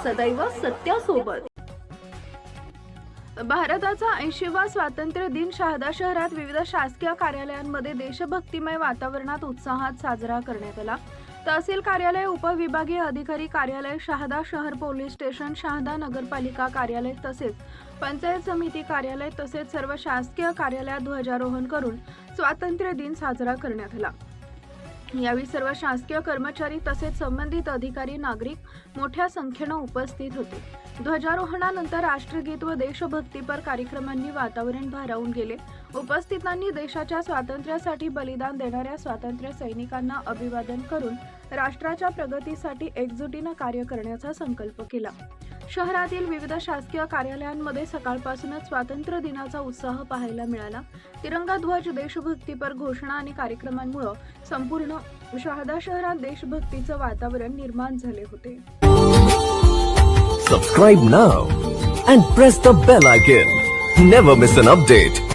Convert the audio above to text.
सदैव सत्यासोबत। भारताचा 80वा स्वातंत्र्य दिन शहादा शहरात विविध शासकीय कार्यालयांमध्ये देशभक्तिमय वातावरणात उत्साहात साजरा करण्यात आला। तहसील कार्यालय, उपविभागीय अधिकारी कार्यालय, शहादा शहर पोलीस स्टेशन, शहादा नगरपालिका कार्यालय तसेच पंचायत समिती कार्यालय तसेच सर्व शासकीय कार्यालयात ध्वजारोहण करून स्वातंत्र्य दिन साजरा करण्यात आला। यावेळी सर्व शासकीय कर्मचारी तसेच संबंधित अधिकारी, नागरिक मोठ्या संख्येने उपस्थित होते। ध्वजारोहणानंतर राष्ट्रगीत व देशभक्तीपर कार्यक्रमांनी वातावरण भारावून गेले। उपस्थितांनी देशाच्या स्वातंत्र्यासाठी बलिदान देणाऱ्या स्वातंत्र्य सैनिकांना अभिवादन करून राष्ट्राच्या प्रगतीसाठी एकजुटीने कार्य करण्याचा संकल्प केला। शहरातील विविध शासकीय कार्यालयांमध्ये सकाळपासूनच स्वातंत्र्य दिनाचा उत्साह पाहायला मिळाला। तिरंगा ध्वज, देशभक्तीपर घोषणा आणि कार्यक्रमांमुळे संपूर्ण शहादा शहरात देशभक्तीचे वातावरण निर्माण झाले होते। Subscribe now and press the bell icon. Never miss an update.